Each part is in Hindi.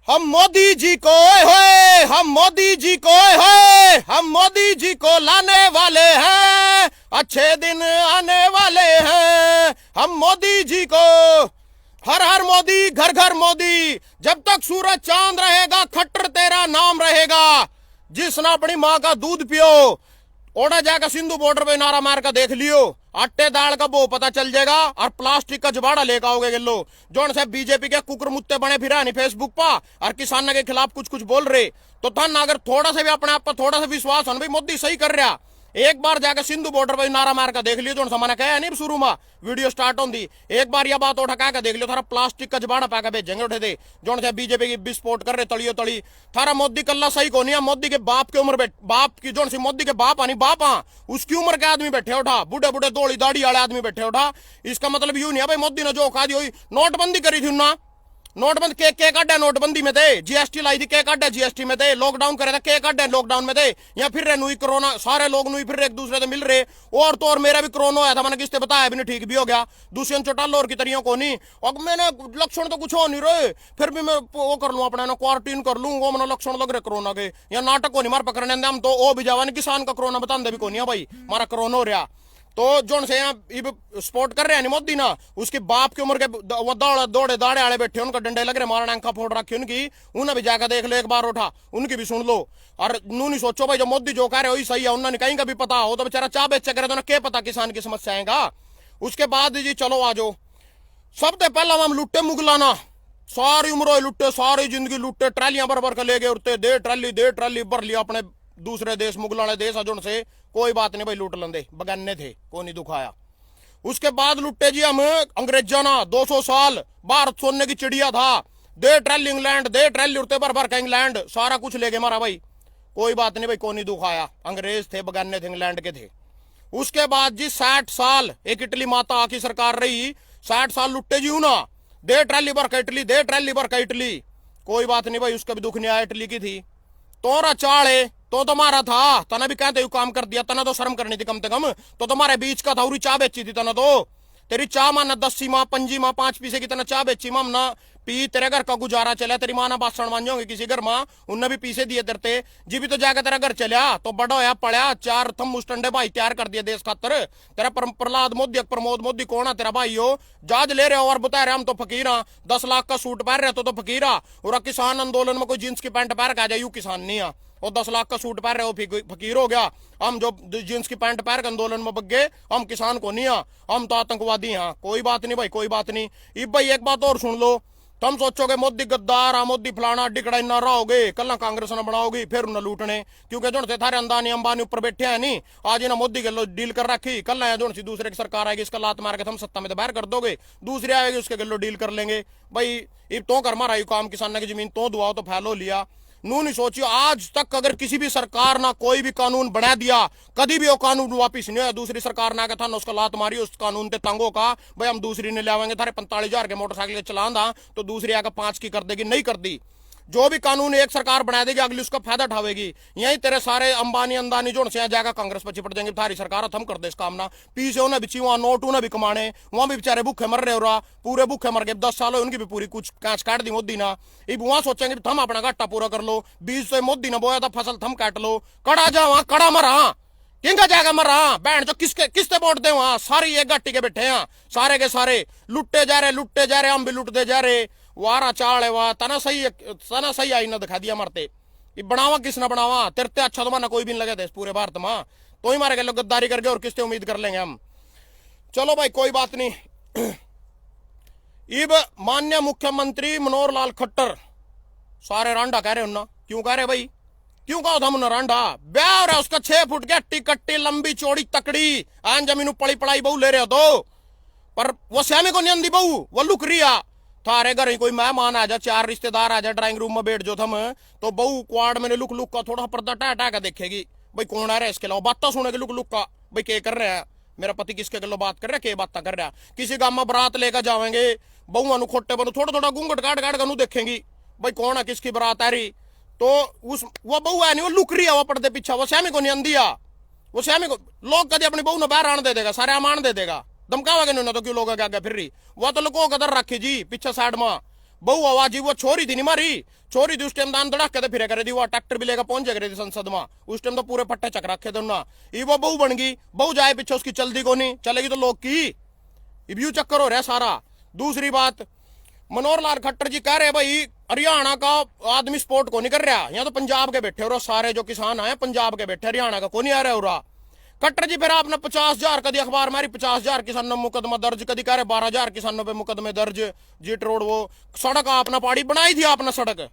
हम मोदी जी को होए, हम मोदी जी को होए, हम मोदी जी को लाने वाले हैं, अच्छे दिन आने वाले हैं। हम मोदी जी को, हर हर मोदी, घर घर मोदी, जब तक सूरज चांद रहेगा खट्टर तेरा नाम रहेगा। जिसने अपनी माँ का दूध पियो, ओड़ा जाकर सिंधु बॉर्डर पे नारा मार कर देख लियो, आटे दाल का वो पता चल जाएगा। और प्लास्टिक का जबाड़ा लेकर आओगे गिल्लो, जोन से बीजेपी के कुकर मुत्ते बने फिर नहीं फेसबुक पर और किसानों के खिलाफ कुछ कुछ बोल रहे, तो था ना अगर थोड़ा सा भी अपने आप पर थोड़ा सा विश्वास हो, भाई मोदी सही कर रहा, एक बार जाकर सिंधु बॉर्डर पर नारा मार कर देख लियो। जो मैंने कहा नहीं शुरू में वीडियो स्टार्ट होती, एक बार यह बात उठा कर देख लियो, थारा प्लास्टिक का जबाड़ा पाकर भेजेंगे उठे थे। जो बीजेपी की विस्फोट कर रहे तड़ियो तड़ी, थारा मोदी कल्ला सही को नहीं। मोदी के बाप की उम्र, बाप की जो मोदी के बाप आनी बाप उसकी उम्र के आदमी बैठे उठा, बूढ़े बूढ़े दौड़ी दाढ़ी वाले आदमी बैठे उठा। इसका मतलब यूं नहीं है भाई मोदी ने जो कहा दी हुई, नोटबंदी करी थी ना, नोटबंदी के काटे नोटबंदी में थे, जीएसटी लाई थी के काटे जीएसटी में थे, लॉकडाउन करे थे के काटे लॉकडाउन में थे, या फिर नुई कोरोना, सारे लोग नुई फिर एक दूसरे से मिल रहे। और तो और मेरा भी कोरोना आया था, मैंने किसने बताया भी नहीं, ठीक भी हो गया। दूसरे चौटाल और की तरियों को नहीं, और मैंने लक्षण तो कुछ हो नहीं रहे, फिर भी मैं वो कर लूँ अपना क्वारंटीन कर लूँ, वो मैंने लक्षण लग रहे कोरोना के, या नाटक को नहीं मार पकड़ने दे हम तो वो भी जावा नहीं, किसान का कोरोना बता दे भी को नहीं भाई हमारा कोरोना हो रहा। तो जो से यहाँ स्पोर्ट कर रहे हैं मोदी ना, उसके बाप की उम्र के दौड़े दाड़े आड़े बैठे, उनका डंडे लग रहे मारने, आंखा फोड़ रखी उनकी, उन्हें भी जाकर देख लो एक बार उठा, उनकी भी सुन लो। और नू नहीं सोचो भाई जो मोदी जो कह रहे वही सही है, उन्होंने कहीं का भी पता हो तो बेचारा चाह बेचे करे, तो क्या पता किसान की समस्या आएगा। उसके बाद जी चलो आ जाओ, सबसे पहला हम लुट्टे मुगलाना, सारी उम्र लुट्टे, सारी जिंदगी लुट्टे, ट्रैलियां भर भर के ले गए उठते, दे ट्रैली भर लिया अपने दूसरे देश मुगलाने देश अजुन से, कोई बात नहीं भाई लूट लेंदे, बगाने थे को नहीं दुखाया। उसके बाद लुट्टे जी हम अंग्रेजा ना, 200 साल भारत सोने की चिड़िया था, दे ट्रैली इंग्लैंड, दे ट्रैली उड़ते भर भर के इंग्लैंड, सारा कुछ ले गए मारा भाई, कोई बात नहीं भाई को नहीं दुखाया, अंग्रेज थे बगाने थे इंग्लैंड के थे। उसके बाद जी 60 साल एक इटली माता की सरकार रही, 60 साल लुट्टे जी ना, दे ट्रैली भर का इटली, दे ट्रैली भर का इटली, कोई बात नहीं भाई उसका भी दुख नहीं आया, इटली की थी। तोरा चाले तो तुम्हारा था, तना भी कहते काम कर दिया, तना तो शर्म करनी थी कम से कम, तो तुम्हारे बीच का था, उरी चाह बेची थी तना, तो तेरी चाह माना 10 माँ 5 माँ 5 पीसे की तना चाह बेची माम ना पी, तेरे घर का गुजारा चला, तेरी माँ ना बासण मान जाओगे किसी घर माँ, उनने भी पीसे दिए तेरते जी भी, तो जाकर तेरा घर चलिया तो बड़ा होया पड़ा, 4 थम मुस्टंडे भाई तैयार कर दिए देश खातर। तेरा प्रहलाद मोदी प्रमोद मोदी कौन है तेरा भाई हो, जहाज ले रहे हो और बता रहे हम तो फकीरा, 10 लाख का सूट पहन रहे तो फकीरा, और किसान आंदोलन में कोई जींस की पैंट पहन के आ जाए यू किसान नहीं है, और 10 लाख का सूट पहन रहे हो फकीर हो गया। हम जो जींस की पैंट पहन के आंदोलन में बग गए, हम किसान को नहीं है, हम तो आतंकवादी हैं। कोई बात नहीं भाई कोई बात नहीं। इब भाई एक बात और सुन लो, तुम सोचोगे मोदी गद्दार मोदी फलाना डिकड़ा इन्ना रहोगे, कल कांग्रेस ने बनाओगी फिर उन्हें लूटने, क्योंकि जो थारे अंदानी अंबानी ऊपर बैठे हैं नहीं, आज इन्हें मोदी के डील कर रखी, कल जो दूसरे की सरकार आएगी इसका लात मार के तुम सत्ता में तो बाहर कर दोगे, दूसरी आएगी उसके गलो डील कर लेंगे भाई। इब तो कर मारा काम किसान की जमीन तो दुआओ तो फैलो लिया, नू नहीं सोचियो आज तक अगर किसी भी सरकार ना कोई भी कानून बना दिया, कभी भी वो कानून वापिस नहीं होया, दूसरी सरकार ना था ना उसका लात मारी उस कानून ते तंगों का, भाई हम दूसरी ने ले आवेंगे, थारे 45,000 के मोटरसाइकिल चलाना तो दूसरी आकर 5 की कर देगी, नहीं कर दी। जो भी कानून एक सरकार बना देगी अगली उसका फायदा उठावेगी, यही तेरे सारे अंबानी अंदानी जो से जाएगा कांग्रेस पर चिपट जाएंगे, थारी सरकार थम कर दे इस काम ना, पीछे उन्हें बिची वहां नोट उन्हें भी कमाने, वहां भी बेचारे भूखे मर रहे हो रहा, पूरे भूखे मर गए, 10 साल हो उनकी भी पूरी कुछ कांच काट दी मोदी ना। इब वहां सोचेंगे थम अपना घाटा पूरा कर लो, बीज से मोदी ने बोया था फसल थम काट लो, कड़ा जा वहां कड़ा मरा किंगा जाएगा मरा बैंड जो किसते वोट दे वहां, सारी एक घाटी के बैठे हैं सारे के सारे, लुट्टे जा रहे हम भी लुटते जा रहे, वारा चाल है वाह तना सही आई ना दिखा दिया मरते। बनावा किसने बनावा, तेरते अच्छा तो माना कोई भी नहीं लगे थे पूरे भारत में, तो ही मारे गए लोग गद्दारी करके और किससे उम्मीद कर लेंगे हम। चलो भाई कोई बात नहीं। इब माननीय मुख्यमंत्री मनोहर लाल खट्टर सारे रांडा कह रहे हो ना, क्यों कह रहे भाई, क्यों कहो था मुन्ना रांडा, ब्याह हो रहा उसका 6 फुट की हट्टी कट्टी लंबी चौड़ी तकड़ी, आन जमीन पड़ी पड़ाई बहू ले रहे हो तो, पर वो श्यामी को नहीं आंदी बहू, वो लुक रही है, थारे घर ही कोई मेहमान आ जा, 4 रिश्तेदार आ जा, ड्राइंग रूम में बैठ जो थम, तो बहू क्वाड में लुक लुक का थोड़ा पर्दा टा टा का देखेगी, भाई कौन आ रहा है, इसके अलावा बात सुनेगी लुक लुक का, भाई क्या कर रहे हैं मेरा पति किसके गलो बात कर रहा है, क्या बात कर रहा है, किसी गांव में बारात लेकर जाएंगे, बहुआ खोटे बनो थोड़ा थोड़ा घूंघट काट काट कर देखेंगी, भाई कौन है किसकी बारात आ रही, तो उस वो बहू है नहीं वो लुक रही है, वो पर्दे पीछा, वो श्यामी को नहीं आंदिया, वो श्यामी को लोग कभी अपनी बहू ने बाहर आने दे देगा, सारे आमान दे देगा, धमकावा नहीं तो क्यों लोग आगे फिर रही, वो तो लोगों कदर रखी जी पीछे साइड में, बहू आवाज वो छोरी थी नहीं मारी, चोरी थी उस टाइम दान धड़ाके फिर करे थी, वो ट्रैक्टर भी लेकर पहुंच गए थे संसद में। उस टाइम तो पूरे पट्टे चक रखे थे ना। ये वो बहू बन गई, बहू जाए पीछे उसकी चलती को नहीं, चलेगी तो लोग की व्यू चक्कर हो रहा है सारा। दूसरी बात, मनोहर लाल खट्टर जी कह रहे भाई हरियाणा का आदमी सपोर्ट को नहीं कर रहा, यहाँ तो पंजाब के बैठे और सारे जो किसान आए पंजाब के बैठे, हरियाणा का को नहीं आ रहा हो रहा। खट्टर जी फिर आपने 50,000 कदी अखबार मारी, 50,000 किसानों में मुकदमा दर्ज, कदी कह रहे 12,000 किसानों पे मुकदमे दर्ज। जीट रोड वो सड़क आपने पाड़ी बनाई थी, आपने सड़क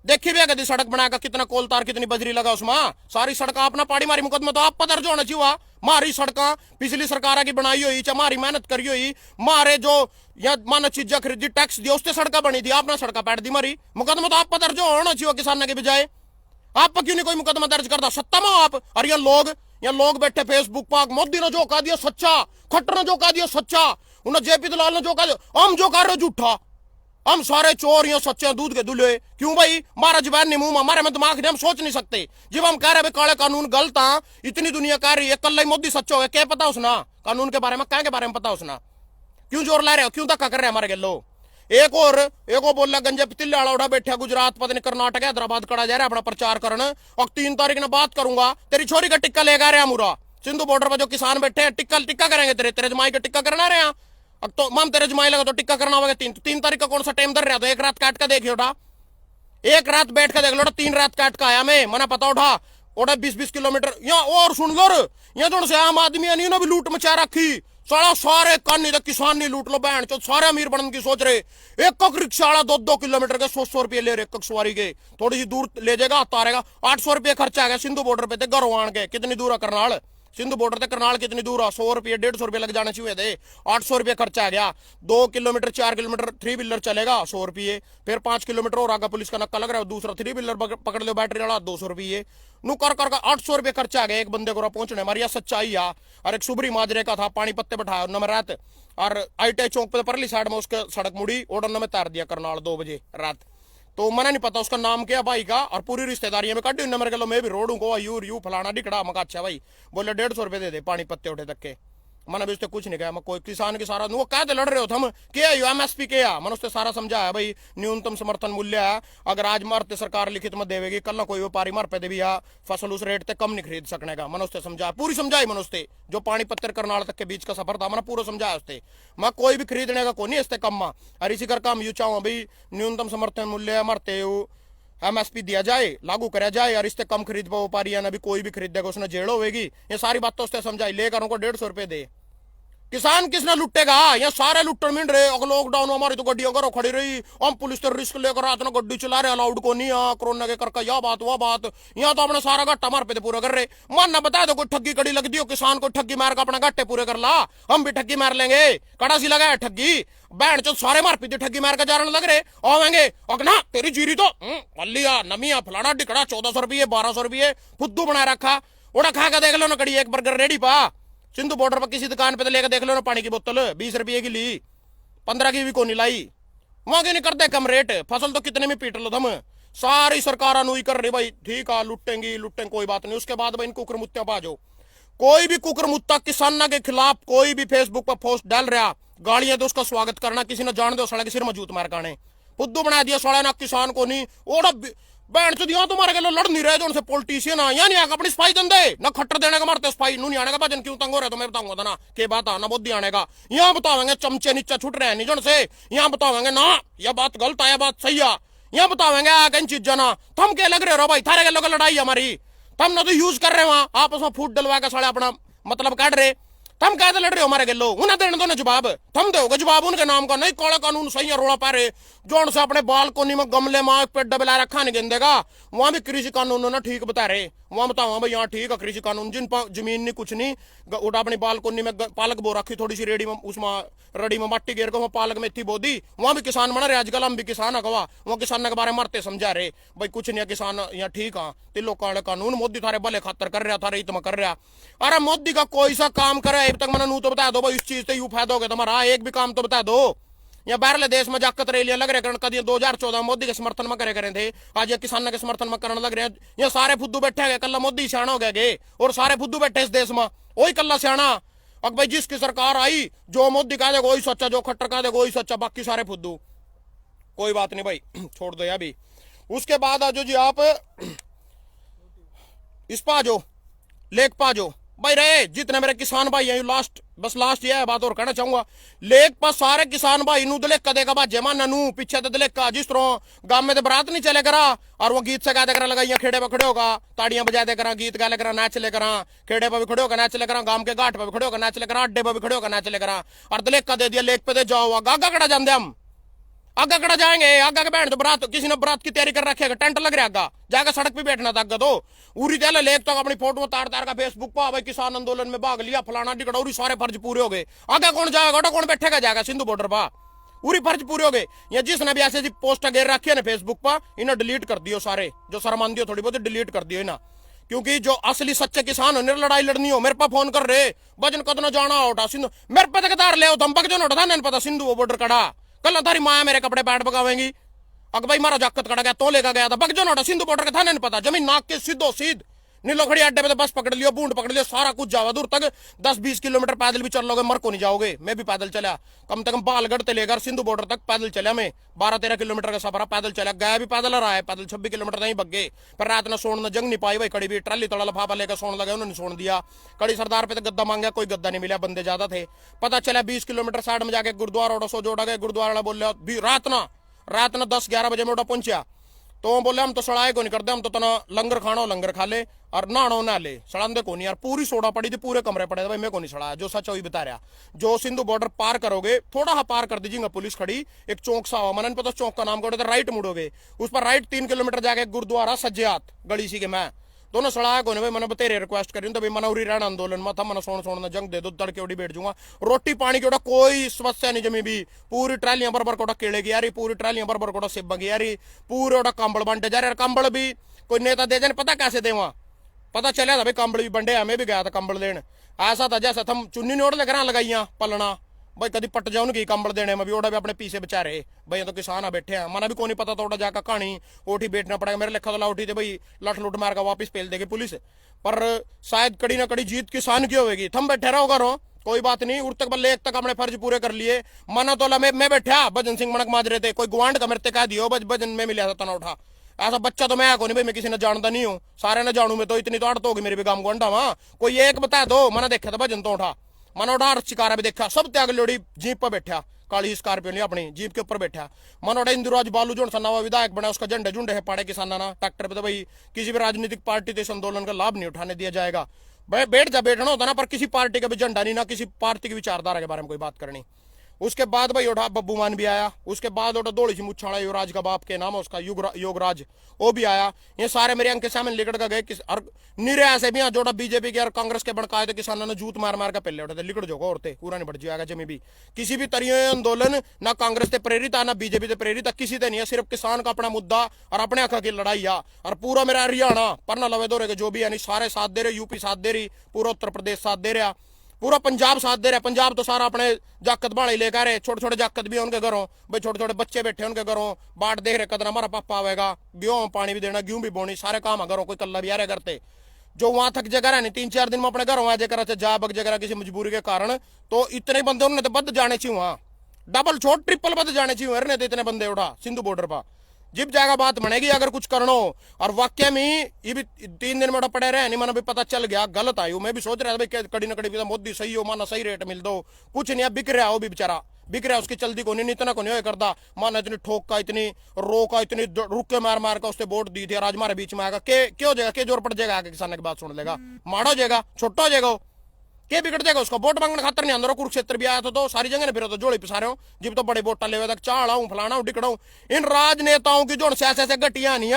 देखी भी है कदी सड़क बनाकर, कितना कोल तार कितनी बजरी लगा उसमें, सारी सड़क आपने पाड़ी मारी, मुकदमा तो आप पर दर्ज होना चाहिए। मारी सड़क पिछली सरकार की बनाई हुई, चाहे मारी मेहनत करी हुई, मारे जो या माना चीजें खरीदी टैक्स दिया उससे सड़क बनी थी, आपने सड़क पैट दी मारी, मुकदमा तो आप पर दर्ज होना चाहिए किसानों के बजाय। आप पर क्यों नहीं कोई मुकदमा दर्ज करता, सत्ता में आप। और ये लोग बैठे फेसबुक पर, मोदी ने जो कहा दिया सच्चा, खट्टर ने जो कहा दिया सच्चा, उन्हें जेपी दलाल ने जो कहा दिया, हम जो कर रहे झूठा, हम सारे चोर या सच्चे दूध के दुल्हे। क्यों भाई, मारा जबान नहीं मुंह हमारे में दिमाग नहीं, हम सोच नहीं सकते। जब हम कह रहे काले कानून गलत है, इतनी दुनिया कह रही है कल ही मोदी सच्चा हो, क्या पता उसना कानून के बारे में, क्या के बारे में पता उसना, क्यों जोर ला रहे हो, क्यों धक्का कर रहे हैं हमारे गेलो। एक और बोल रहा गंजे पतिल्ले वाला उड़ा बैठा गुजरात पता नहीं कर्नाटक हैदराबाद कड़ा जा रहा है अपना प्रचार करने, और 3 तारीख ने बात करूंगा, तेरी छोरी का टिक्का लेकर आ रहे हैं मुरा सिंधु बॉर्डर पर जो किसान बैठे हैं, टिक्का करेंगे तेरे जमाई का टिक्का करना रहे हैं। अब तो मम तेरे जमाई लगा तो टिक्का करना होगा। 3 तारीख का कौन सा टाइम दर रहा, तो एक रात काट का देखिए उठा, एक रात बैठ कर देख लो, 3 रात काट का आया मैं, मना पता उठा ओटा 20-20 किलोमीटर यहाँ। और सुन लो यहाँ जो से आम आदमी है नहीं भी लूट मचा रखी, सारे कानी तक किसान नहीं लूट लो बहन चो, सारे अमीर बनने की सोच रहे। एक रिक्शा वाला 2-2 किलोमीटर के 100 रुपये ले रहे, एक सवारी के, थोड़ी सी दूर ले जाएगा उतारेगा, 800 रुपये खर्चा आ गया सिंधु बॉर्डर पे घरों आन के। कितनी दूर है करनाल, सिंधु बॉर्डर तक करनाल कितनी दूर है, 100 रुपये 150 रुपये लग जाने चाहिए थे, 800 रुपये खर्चा आ गया। 2 किलोमीटर 4 किलोमीटर 3 व्हीलर चलेगा 100 रुपये, फिर 5 किलोमीटर और आगे पुलिस का नक्का लग रहा है, दूसरा 3 व्हीलर पकड़ लो बैटरी वाला 200 रुपये, नु कर 800 रुपये खर्चा आ गया एक बंदे को पहुंचने। हमारी यह सच्चाई है। और एक सुबरी माजरे का था, पानी पत्ते बैठाया उन्होंने रात, और ITI चौक पे परली साइड में उसके सड़क मुड़ी और उन्होंने तार दिया करनाल 2 बजे रात। तो मैंने नहीं पता उसका नाम क्या भाई का, और पूरी रिश्तेदारी में काटी उन्होंने मेरे को, मैं भी रोड को यू फलाना डिकड़ा। मैं अच्छा भाई, बोले 150 रुपये दे दे पानी पत्ते उठे तक के। मैंने भी उससे कुछ नहीं कहा, मैं कोई किसान के सारा वो कहते लड़ रहे हो हम क्या MSP क्या, मैंने उससे सारा समझाया भाई न्यूनतम समर्थन मूल्य है, अगर आज मरते सरकार लिखित में देवेगी, कल ना कोई व्यापारी मर पे देवी या फसल उस रेट तक कम नहीं खरीद सकने का। मैंने उससे समझाया, पूरी समझाई मैंने उससे, जो पानी पत्थर करनाल तक के बीच का सफर था मैंने पूरा समझाया उससे, मैं कोई भी खरीदने का को नहीं इससे कम में। और इसी कर काम यू चाहूँ भाई न्यूनतम समर्थन मूल्य मरते MSP दिया जाए, लागू करा जाए, और इससे कम खरीद पाओ व्यापारी या ना भी कोई भी खरीदेगा उसने जेल होगी। ये सारी बात तो उससे समझाई, लेकर उनको 150 रुपये दे। किसान किसने लुटेगा, ये सारे लुट्टन मिल रहे। अगर लॉकडाउन हमारी तो गड्डियां घरों खड़ी रही, हम पुलिस तो रिस्क लेकर रात में गड्डी चला रहे, अलाउड को नहीं है कोरोना के करके, यह बात वह बात, यहाँ तो अपने सारा घाटा मार पे पूरा कर रहे। मन ना बता दो कोई ठगी कड़ी लग दी हो, किसान को ठगी मार कर अपना घाटे पूरे कर ला, हम भी ठगी मार लेंगे, कड़ा सी लगा है ठगी बहन चो, सारे मार पीते ठगी मार कर जाने लग रहे आवेंगे। ना तेरी जीरी तो लिया नमिया फलाना डिकड़ा 1400 रुपये 1200 रुपये फुद्दू बना रखा, उड़ा खा के देख लो ना कड़ी एक बर्गर रेडी पा। सिंधु बॉर्डर पर किसी दुकान पे तो लेकर देख लो ना, पानी की बोतल 20 रुपये की ली, 15 की भी को नहीं लाई, वहां क्यों नहीं करते कम रेट, फसल तो कितने में पीट लो तुम। सारी सरकार अनुई कर रही भाई, ठीक है लुटेंगी कोई बात नहीं। उसके बाद भाई इनको कुकरमुत्ता बाजो, कोई भी कुकरमुत्ता किसान के खिलाफ कोई भी फेसबुक पर पोस्ट डाल रहा, गाड़ियां तो उसका स्वागत करना, किसी ने जान दो सड़क सिर में जूत मार काने फुद्दू बना दिया साड़ा ना किसान को नहीं। ओड़ा बहन चो यहाँ तुम्हारे के लड़ नहीं रहे जो उनसे पॉलिटिशियन आ, यहाँ नहीं आएगा अपनी स्पाई दे ना खट्टर देने का मारते स्पाई नू नहीं आने का भजन क्यों तंग हो रहे तो मैं बताऊंगा ना के बात आना बुद्धि आने का। यहाँ बतावेंगे चमचे नीचे छुट रहे हैं नहीं जन से, यहाँ बतावेंगे ना यह बात गलत है यह बात सही है, यहाँ बतावेंगे आगे इन चीज ना थम के लग रहे हो भाई, थारे के लोग लड़ाई हमारी, तम ना तो यूज कर रहे वहां आपस में फूट डलवा के साढ़े अपना मतलब काट रहे, तुम कहते लड़ रहे हो हमारे गेलो, उन्हें देने दो ना जवाब, तुम दोगे जवाब उनके नाम का। नहीं काला कानून सही है रोड़ा पा रहे जोन से अपने बालकोनी में गमले में पेट डबला रखा नहीं गेंदेगा, वहां भी कृषि कानून ना ठीक बता रहे, वहां बताओ भाई यहाँ ठीक है कृषि कानून, जिन पर जमीन नहीं कुछ नहीं उठा अपनी बालकोनी में पालक बो रखी थोड़ी सी रेडी में उसमें रड़ी में मट्टी गिर को पालक में थी बोदी, वहां भी किसान बना रहे। आजकल हम भी किसान हवा वहां किसान के बारे में मरते समझा रहे भाई कुछ नहीं किसान यहाँ ठीक है, तिलो काले कानून मोदी थारे भले खातर कर रहा थारे हित में कर रहा। अरे मोदी का कोई सा काम करे अब तक मैंने नू तो बता दो भाई इस चीज से यू फायदा हो गया तुम्हारा, एक भी काम तो बता दो। या बाहरले देश में जाकर रैलियां लग रहे कदी 2014 मोदी के समर्थन में करे थे, आज ये किसान के समर्थन में करने लग रहे हैं। ये सारे फुद्दू बैठे गए, कल मोदी सियाणा हो गए और सारे फुद्दू बैठे इस देश में, वही कल्ला सियाणा। अब भाई जिसकी सरकार आई जो मोदी कह देगा वही सच्चा, जो खट्टर कह देगा वही सच्चा, बाकी सारे फुद्दू। कोई बात नहीं भाई छोड़ दो यार भी। उसके बाद आ जाओ जी आप इस पा जो लेक पा जो भाई रहे जितने मेरे किसान भाई हैं लास्ट ये है बात और कहना चाहूंगा। लेक पर सारे किसान भाई नु दलेका देगा बाजे मा ननू पीछे तो दलेका जिस तरह गांव में तो बरात नहीं चले करा और वो गीत से गा दे करा लगाइया खेड़े पर खड़े होगा ताड़ियां बजा दे करा गीत गा ले करा नाच ले करा खेड़े पर भी खड़े होगा नाच ले करा गांव के घाट पर भी खड़े होगा नाच ले करा अड्डे पर भी खड़े होगा नाच ले करा और दलेका दे दिया लेक पे दे जाओ आगा कड़ा जाते हम आगा कड़ा जाएंगे आगा के बैठ तो बरात किसी ने बरात की तैयारी कर रखी है टेंट लग रहा आगा जाकर सड़क पे बैठना था आगा तो उरी तेल लेक तो अपनी फोटो तार तार का फेसबुक पर भाई किसान आंदोलन में भाग लिया फलाना टिकट उरी सारे फर्ज पूरे हो गए आगा कौन जाएगा कौन बैठेगा जाएगा सिंधु बॉर्डर पर उरी फर्ज पूरे हो गए या जिसने भी ऐसे पोस्ट गेर रखी है ना फेसबुक पर इन्हें डिलीट कर दियो सारे जो शर्मांदी हो थोड़ी बहुत डिलीट कर दियो ना क्योंकि जो असली सच्चे किसान होने लड़ाई लड़नी हो मेरे पास फोन कर रहे वजन कदना जाना उठा सिंधु मेरे पे तकदार ले दम पक जो ना उठा पता सिंधु बॉर्डर कड़ा कल थारी माया मेरे कपड़े पैट पकावेंगी अग भाई मारा जाकत कड़ा गया तो लेकर गया था बग जो ना सिंधु बॉर्डर का था नहीं पता जमीन नाक के सीधो सीध नीलो खड़ी अड्डे पे तो बस पकड़ लियो बूंद पकड़ लियो सारा कुछ जावा दूर तक 10-20 किलोमीटर पैदल भी चल लोगे मर को नहीं जाओगे मैं भी पैदल चला कम से कम बालगढ़ से लेकर सिंधु बॉर्डर तक पैदल चला मैं 12-13 किलोमीटर का सफर पैदल चला गया भी पैदल रहा है पैदल 26 किलोमीटर नहीं बग गए पर रात ने सोन जंग नहीं पाई भाई कड़ी भी ट्राली तड़ा लफाफा लेकर सोन लगे उन्होंने सोन दिया कड़ी सरदार पे तो गद्दा मांगा कोई गद्दा नहीं मिला बंदे ज्यादा थे पता चला 20 किलोमीटर साइड में जाके गुरुद्वारा सो जोड़ा गए गुरुद्वारा बोल रात ना 10-11 बजे में उठा पहुंचा तो बोले हम तो सड़ाए को नहीं करते हम तो तना लंगर खाना लंगर खा ले और नहानो ना ले सड़ांदे को नहीं यार पूरी सोडा पड़ी थी पूरे कमरे पड़े थे भाई मैं को नहीं सड़ाया जो सच वही बता रहा जो सिंधु बॉर्डर पार करोगे थोड़ा सा पार कर दीजिएगा पुलिस खड़ी एक चौक सा हुआ मन पता चौक का नाम कहोगे तो राइट मुड़ोगे उस पर राइट 3 किलोमीटर जाके गुरुद्वारा सज्जात गली सी के मैं दोनों सड़ाया को भाई मैंने तेरे रिक्वेस्ट करी तो भाई मना उरी रहना आंदोलन में था मना सोना जंग दे दो तड़के उड़ी बैठ जाऊंगा रोटी पानी की कोई समस्या नहीं जमी भी पूरी ट्रालियां बरबर कोटा केले की यारी पूरी ट्रालियां बरबर कोटा सेब की यारी पूरे ओटा कंबल बंटे जा रहे कंबल भी कोई नेता दे जाने पता कैसे दे वहां पता चला था भाई कंबल भी बंडे मैं भी गया था कंबल देने ऐसा था जैसा हम चुन्नी नोट लेकर लगाइया पलना भाई कभी पट जाओ उनकी कंबल देने में भी ओटा भी अपने पीछे बेचारे भाई तो किसान बैठे हैं मना भी को नहीं पता तो जाकर कहानी ओठी बैठना पड़ेगा मेरे लिखा तो उठी थे भाई लठ लुट मार का वापिस पेल देगी पुलिस पर शायद कड़ी ना कड़ी जीत किसान की होगी थम बैठे रहो करो कोई बात नहीं उड़ तक बल्ले एक तक अपने फर्ज पूरे कर लिए मना तो मैं बैठा भजन सिंह मनक माज रहे थे कोई गुआंड का मेरे कह दियो भजन में मिला था तना उठा ऐसा बच्चा तो मैं को नहीं भाई मैं किसी ने जानता नहीं हूँ सारे ने जानू मैं तो इतनी तो अड़त होगी मेरे भी गांव गुआंडा वहां कोई एक बता दो मैंने देखा था भजन तो उठा मन उठा शिकारा भी देखा सब त्याग लोड़ी जीप पर बैठा काली स्कॉर्पियो ने अपनी जीप के ऊपर बैठा मन उठा इंदिराज बालू जो नवा विधायक बना उसका झंडे झुंडे है पाड़े किसाना ना ट्रैक्टर पे तो भाई किसी भी राजनीतिक पार्टी से इस आंदोलन का लाभ नहीं उठाने दिया जाएगा भाई बैठना होता ना पर किसी पार्टी का भी झंडा नहीं ना किसी पार्टी की विचारधारा के बारे में कोई बात करनी उसके बाद भाई उठा बब्बू मान भी आया उसके बाद उठा दौड़ी सी मुच्छाड़ा युवराज का बाप के नाम है उसका योगराज वो भी आया ये सारे मेरे अंक के सामने लिकड़ का गए और निरे ऐसे भी जो बीजेपी के और कांग्रेस के बड़काए थे किसानों ने जूत मार मार कर पहले उठे थे लिकड़ जोगा औरते पूरा नहीं बढ़ जाएगा जमी भी किसी भी तरह आंदोलन ना कांग्रेस से प्रेरित है ना बीजेपी से प्रेरित है किसी से नहीं है सिर्फ किसान का अपना मुद्दा और अपने आखा की लड़ाई है और पूरा मेरा हरियाणा पन्ना लवे दौरे के जो भी है सारे साथ दे रहे यूपी साथ दे रही पूरा उत्तर प्रदेश साथ दे रहा पूरा पंजाब साथ दे रहा पंजाब तो सारा अपने जाकत बाड़े लेकर रहे छोटे छोटे जाकत भी उनके घरों भाई छोटे छोटे बच्चे बैठे उनके घरों बाट देख रहे कदर हमारा पापा आवेगा गेहूं पानी भी देना गेहूं भी बोनी सारे काम है घरों कोई कल्ला भी आ रहे करते जो वहां थक जगह नहीं 3-4 दिन में अपने घरों आ जाकर जा बग जगह किसी मजबूरी के कारण तो इतने बंदे उन्होंने तो बद जाने चाहिए वहां डबल छोट ट्रिपल बद जाने चाहिए तो इतने बंदे उठा सिंधु बॉर्डर पर जिब जाएगा बात बनेगी अगर कुछ करना हो और वाक्य में ये भी 3 दिन में पड़े रहे नहीं माना भी पता चल गया गलत आयु मैं भी सोच रहा था भाई कड़ी ना कड़ी मोदी सही हो माना सही रेट मिल दो कुछ नहीं बिक रहा हो भी बेचारा बिक रहा उसकी चलती को नहीं इतना को नहीं करता माना इतनी ठोक का इतनी रो का इतनी रुक के मार मार का उसने वोट दी थी और आज हमारे बीच में आएगा क्यों जाएगा के जोर पड़ जाएगा आगे किसान की बात सुन लेगा माड़ा हो जाएगा छोटा हो जाएगा के बिगड़ जाएगा उसका वोट मांगने खातर नहीं अंदर कुरुक्षेत्र भी आया था तो सारी जगह फिर तो जोड़ी पिसा रहे हो जिब तो बड़े वोटा ले तक चाड़ा हूँ फलाना हूँ डिकड़ा हूँ इन राजनेताओं की जो ऐसे घटिया नहीं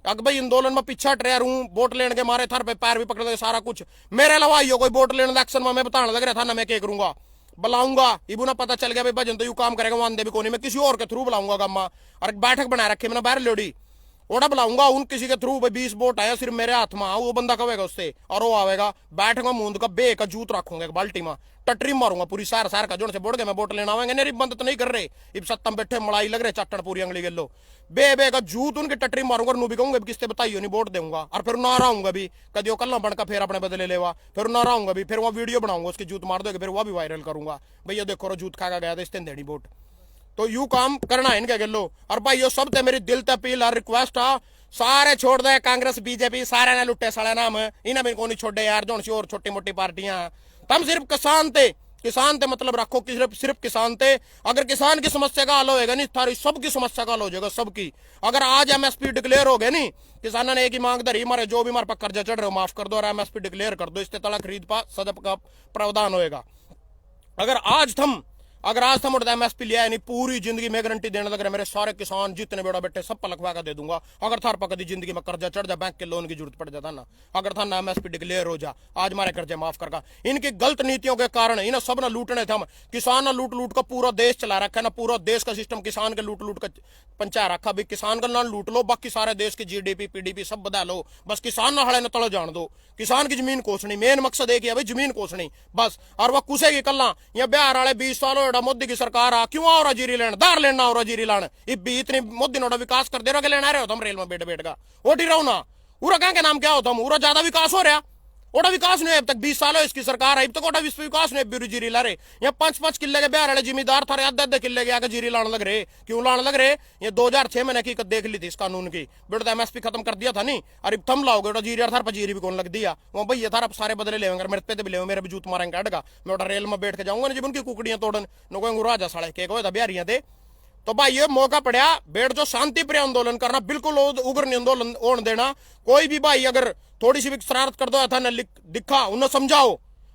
अग भाई आंदोलन में पीछा ट्रेर हूँ वोट लेने के मारे थर पे पैर भी पकड़ दे सारा कुछ मेरे अलावा आइयो कोई वोट लेने एक्शन में मैं बताने लग रहा था ना मैं क्या करूंगा बुलाऊंगा इबू ना पता चल गया भाई भजन तो यू काम करेगा वहां दे भी कोनी मैं किसी और के थ्रू बुलाऊंगा गामा और एक बैठक बना रखे मैंने बाहर लोड़ी ओड़ा बुलाऊंगा उन किसी के थ्रू 20 वोट आया सिर्फ मेरे हाथ में वो बंदा कहेगा उससे और वो आवेगा बैठूंगा मूंद का बे का जूत रखूंगा एक बाल्टी में टटरी मारूंगा पूरी सार का जोड़ से बोड़ के मैं वोट लेना आवेंगे नहीं बंद तो नहीं कर रहे इब सत्तम बैठे मलाई लग रहे चट्टन पूरी अंगली गलो बे का जूत उनकी टटरी मारूंगा नू भी कहूंगा किससे बताइयो नहीं वोट दूंगा और फिर ना रहूंगा भी कभी वो कल बनकर फिर अपने बदले लेवा फिर ना रहूंगा भी फिर वो वीडियो बनाऊंगा उसकी जूत मार दोगे फिर वो भी वायरल करूंगा भैया देखो जूत खा गया था इसने देनी वोट तो यू काम करना है इनके गलो। और भाई यो सब ते मेरी दिल ते अपील और रिक्वेस्ट आ, सारे छोड़ दे कांग्रेस बीजेपी, सारे ने लुट्टे साले नाम इन्हें भी कोनी छोड़े यार, जो और छोटी मोटी पार्टियां। तम सिर्फ किसान थे मतलब रखो कि सिर्फ किसान थे। अगर किसान की समस्या का हल होएगा नहीं, थारी सबकी समस्या का हल हो जाएगा, सबकी। अगर आज एमएसपी डिक्लेयर हो गए नहीं, किसानों ने एक ही मांग धरी, हमारे जो भी हमारे पर कर्जा चढ़ रहे हो माफ कर दो और एमएसपी डिक्लेयर कर दो, इससे तला खरीद पा सदप का प्रावधान होएगा। अगर आज थम एमएसपी लिया है नहीं, पूरी जिंदगी में गारंटी देने लग रहे मेरे सारे किसान जितने बेड़ा बैठे सब पलकवा का दे दूंगा। अगर थार पर कभी जिंदगी में कर्जा चढ़ जा, बैंक के लोन की जरूरत पड़ जाता ना, अगर था ना एमएसपी डिक्लेयर हो जा, आज हमारे कर्जे माफ करगा। इनकी गलत नीतियों के कारण इन्हें सब ना लूटने थे, हम किसान ना लूट लूट का पूरा देश चला रखा है ना, पूरा देश का सिस्टम किसान के लूट लूट का पंचा रखा। भाई किसान का ना लूट लो, बाकी सारे देश की जीडीपी पीडीपी सब बदल लो, बस किसान ना हड़े न तलो जान दो। किसान की जमीन कोसनी, मेन मकसद एक ही है भाई, जमीन कोसनी बस। और वह कुसेगी कल्ला या बिहार वाले 20 साल हो मोदी की सरकार आ, क्यों आओ जीरी लेना, दार लेना हो जीरी लान, भी इतनी मोदी ने विकास कर दे रहा लेना रहे हो तुम रेल में बैठ बैठ का ओटी रहो ना। उरा कहाँ के नाम क्या होता उरा ज्यादा विकास हो रहा, ओटा विकास नहीं। अब तक 20 साल है इसकी सरकार है, अब तक ओटा विकास नहीं, बिरु जीरी ला रहे। यहाँ 5-5 किले के बिहार वाले जिम्मेदार थारे आधे किले के आगे जीरी लाने लग रहे, क्यों लाने लग रहे? ये 2006 में हकीकत देख ली थी इस कानून की, बेटा एमएसपी खत्म कर दिया था नहीं, अरे थम लाओगे ओटा जीरी थार पर जीरी भी कौन लग दिया वो भैया थारा सारे बदले ले मेरे पे भी ले, मेरे भी जूत मारेंगे अटका, मैं ओटा रेल में बैठ के जाऊंगा जब उनकी कुकड़ियां तोड़न नो राजा साढ़े के बिहारियां थे। तो भाई ये मौका पड़ा बैठ जो शांति प्रिय आंदोलन करना, बिल्कुल उग्र आंदोलन होने देना। कोई भी भाई अगर थोड़ी सी भी शरारत कर दो था ना, दिखा उन्हें समझाओ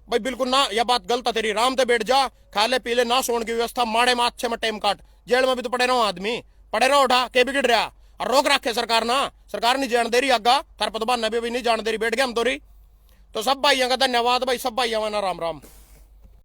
भाई बिल्कुल ना, यह बात गलत है तेरी, राम ते बैठ जा, खा ले पी ले, ना सोने की व्यवस्था, माड़े में अच्छे में टाइम काट, जेल में भी तो पड़े रहो आदमी, पड़े रहो उठा के बिगड़ रहा। और रोक रखे सरकार ना, सरकार नहीं जान दे रही आगा थार पतबान भी नहीं जान दे रही, बैठ गया हम तो रही। तो सब भाइयों का धन्यवाद भाई, सब भाइयों राम राम।